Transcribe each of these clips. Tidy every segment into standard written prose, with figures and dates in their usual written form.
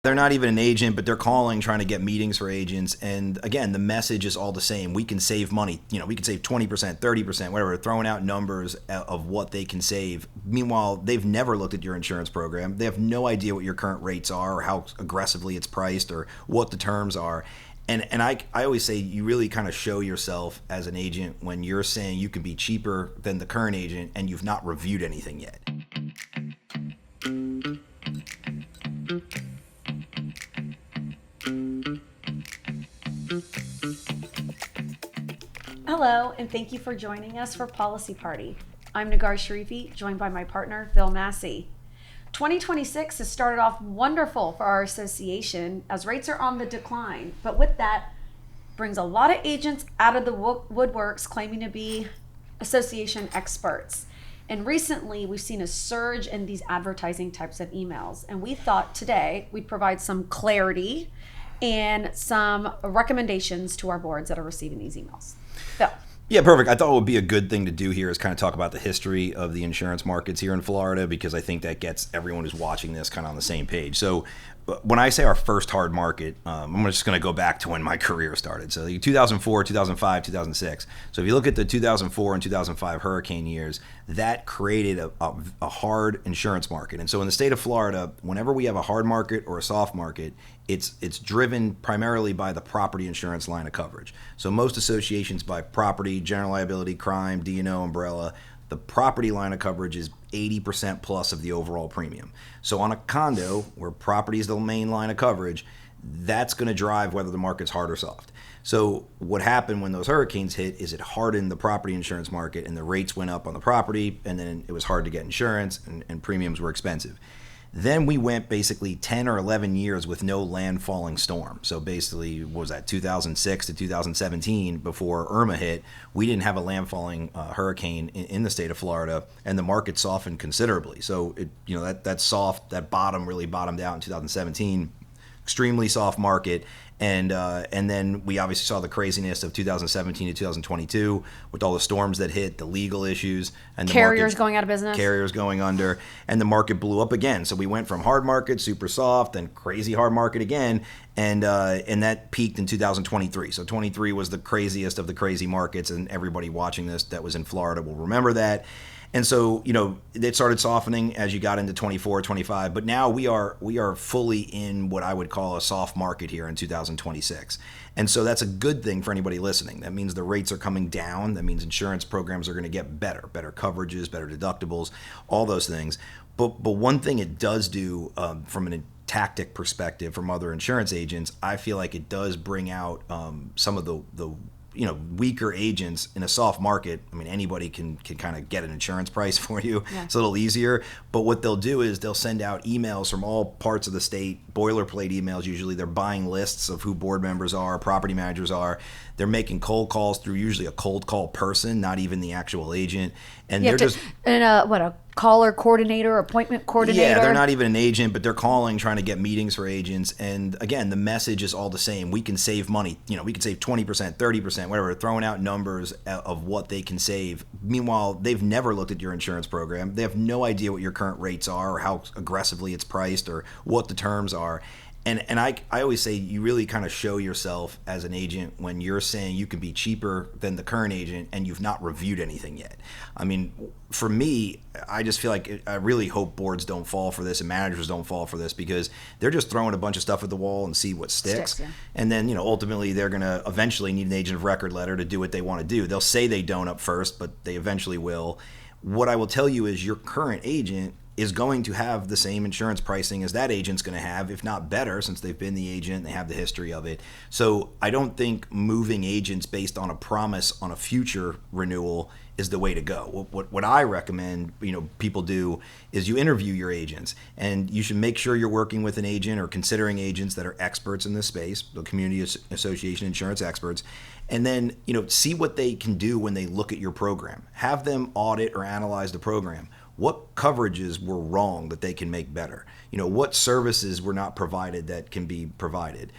They're not even an agent, but they're calling trying to get meetings for agents. And again, the message is all the same. We can save money. We can save 20%, 30%, whatever, throwing out numbers of what they can save. Meanwhile, they've never looked at your insurance program. They have no idea what your current rates are or how aggressively it's priced or what the terms are. And I always say you really kind of show yourself as an agent when you're saying you can be cheaper than the current agent and you've not reviewed anything yet. Hello, and thank you for joining us for Policy Party. I'm Negar Sharifi, joined by my partner, Phil Masi. 2026 has started off wonderful for our association as rates are on the decline, but with that brings a lot of agents out of the woodworks claiming to be association experts. And recently, we've seen a surge in these advertising types of emails, and we thought today we'd provide some clarity and some recommendations to our boards that are receiving these emails. Phil. Yeah, perfect. I thought what would be a good thing to do here is kind of talk about the history of the insurance markets here in Florida, because I think that gets everyone who's watching this kind of on the same page. So when I say our first hard market, I'm just going to go back to when my career started. So 2004, 2005, 2006. So if you look at the 2004 and 2005 hurricane years, that created a hard insurance market. And so in the state of Florida, whenever we have a hard market or a soft market, it's driven primarily by the property insurance line of coverage. So most associations buy property, general liability, crime, D&O, umbrella. The property line of coverage is 80% plus of the overall premium. So on a condo, where property is the main line of coverage, that's going to drive whether the market's hard or soft. So what happened when those hurricanes hit is it hardened the property insurance market, and the rates went up on the property, and then it was hard to get insurance, and premiums were expensive. Then we went basically 10 or 11 years with no landfalling storm. So basically, what was that, 2006 to 2017, before Irma hit, we didn't have a landfalling hurricane in the state of Florida, and the market softened considerably. So that bottom really bottomed out in 2017. Extremely soft market. And then we obviously saw the craziness of 2017 to 2022 with all the storms that hit, the legal issues, and the Carriers going out of business, carriers going under, and the market blew up again. So we went from hard market, super soft, then crazy hard market again, and that peaked in 2023. So 23 was the craziest of the crazy markets, and everybody watching this that was in Florida will remember that. And so, it started softening as you got into 24, 25, but now we are fully in what I would call a soft market here in 2026. And so that's a good thing for anybody listening. That means the rates are coming down. That means insurance programs are going to get better coverages, better deductibles, all those things. But one thing it does do from a tactic perspective from other insurance agents, I feel like it does bring out some of the weaker agents in a soft market. I mean, anybody can kind of get an insurance price for you. Yeah. It's a little easier. But what they'll do is they'll send out emails from all parts of the state, boilerplate emails usually. They're buying lists of who board members are, property managers are. They're making cold calls through usually a cold call person, not even the actual agent. And they're just... And a caller coordinator, appointment coordinator? Yeah, they're not even an agent, but they're calling trying to get meetings for agents. And again, the message is all the same. We can save money. We can save 20%, 30%, whatever, throwing out numbers of what they can save. Meanwhile, they've never looked at your insurance program. They have no idea what your current rates are or how aggressively it's priced or what the terms are. And I always say you really kind of show yourself as an agent when you're saying you can be cheaper than the current agent and you've not reviewed anything yet. I mean, for me, I just feel like I really hope boards don't fall for this and managers don't fall for this, because they're just throwing a bunch of stuff at the wall and see what sticks. Yeah. And then, ultimately they're going to eventually need an agent of record letter to do what they want to do. They'll say they don't up first, but they eventually will. What I will tell you is your current agent is going to have the same insurance pricing as that agent's going to have, if not better, since they've been the agent and they have the history of it. So I don't think moving agents based on a promise on a future renewal is the way to go. What I recommend people do is you interview your agents, and you should make sure you're working with an agent or considering agents that are experts in this space, the community association insurance experts, and then see what they can do when they look at your program. Have them audit or analyze the program. What coverages were wrong that they can make better? What services were not provided that can be provided?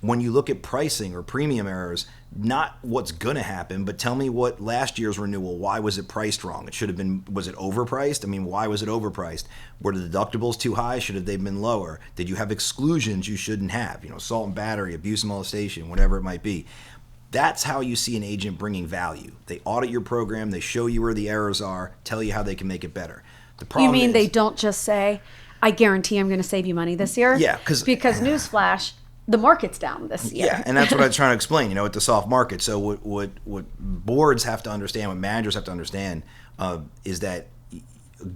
when you look at pricing or premium errors, not what's going to happen, but tell me what last year's renewal, why was it priced wrong? It should have been, was it overpriced? I mean, why was it overpriced? Were the deductibles too high? Should have they been lower? Did you have exclusions you shouldn't have? You know, assault and battery, abuse and molestation, whatever it might be. That's how you see an agent bringing value. They audit your program, they show you where the errors are, tell you how they can make it better. The problem You mean is, they don't just say, I guarantee I'm going to save you money this year? Yeah, because newsflash, the market's down this year. Yeah, and that's what I was trying to explain, you know, with the soft market. So what boards have to understand, what managers have to understand, is that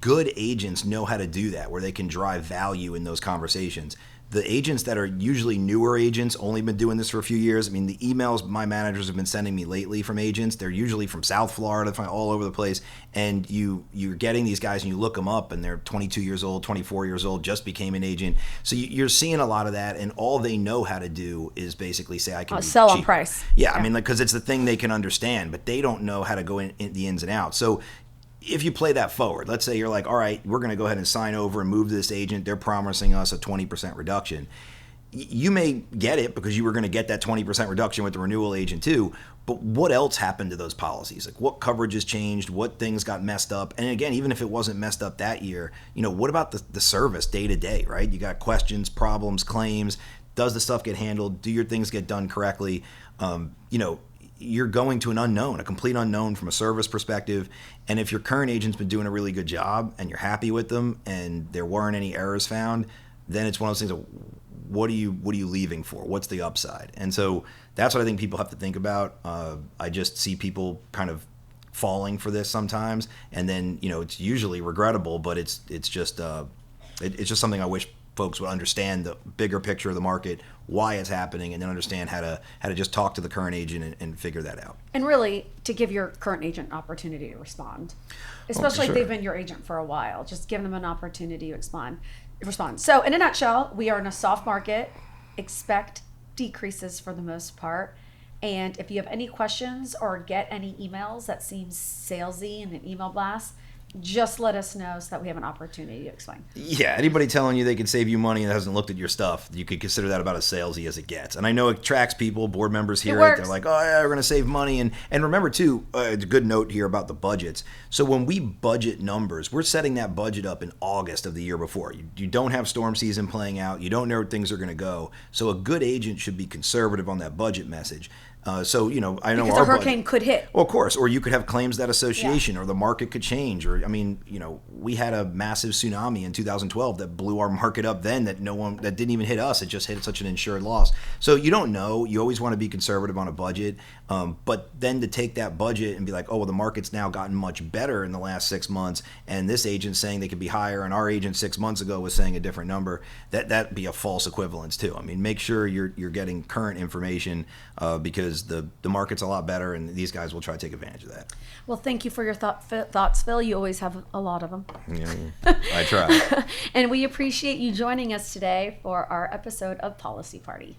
good agents know how to do that, where they can drive value in those conversations. The agents that are usually newer agents, only been doing this for a few years. I mean, the emails my managers have been sending me lately from agents, they're usually from South Florida, all over the place. And you're getting these guys and you look them up and they're 22 years old, 24 years old, just became an agent. So you're seeing a lot of that, and all they know how to do is basically say, I can sell cheaper. on price. Yeah, I mean, because it's the thing they can understand, but they don't know how to go in the ins and outs. So if you play that forward, let's say you're like, all right, we're going to go ahead and sign over and move to this agent. They're promising us a 20% reduction. You may get it because you were going to get that 20% reduction with the renewal agent too. But what else happened to those policies? Like, what coverages changed? What things got messed up? And again, even if it wasn't messed up that year, you know, what about the service day to day, right? You got questions, problems, claims. Does the stuff get handled? Do your things get done correctly? You know, you're going to an unknown, a complete unknown from a service perspective. And if your current agent's been doing a really good job and you're happy with them and there weren't any errors found, then it's one of those things of, what are you leaving for? What's the upside? And so that's what I think people have to think about. I just see people kind of falling for this sometimes, and then, you know, it's usually regrettable, but it's just something I wish folks would understand the bigger picture of the market, why it's happening, and then understand how to just talk to the current agent and figure that out. And really, to give your current agent an opportunity to respond, especially if they've been your agent for a while, just give them an opportunity to respond. So in a nutshell, we are in a soft market. Expect decreases for the most part. And if you have any questions or get any emails that seem salesy in an email blast, just let us know so that we have an opportunity to explain. Yeah, anybody telling you they can save you money and hasn't looked at your stuff, you could consider that about as salesy as it gets. And I know it attracts people, board members hear it. They're like, oh yeah, we're going to save money. And remember too, it's a good note here about the budgets. So when we budget numbers, we're setting that budget up in August of the year before. You don't have storm season playing out. You don't know where things are going to go. So a good agent should be conservative on that budget message. So, you know, I know because our a hurricane budget could hit. Well, of course, or you could have claims that association, or the market could change, or I mean, you know, we had a massive tsunami in 2012 that blew our market up. Then that didn't even hit us. It just hit such an insured loss. So you don't know. You always want to be conservative on a budget, but then to take that budget and be like, oh, well, the market's now gotten much better in the last 6 months, and this agent's saying they could be higher, and our agent 6 months ago was saying a different number. That'd be a false equivalence too. I mean, make sure you're getting current information because the market's a lot better, and these guys will try to take advantage of that. Well, thank you for your thoughts, Phil. You always have a lot of them. Yeah, I try. And we appreciate you joining us today for our episode of Policy Party.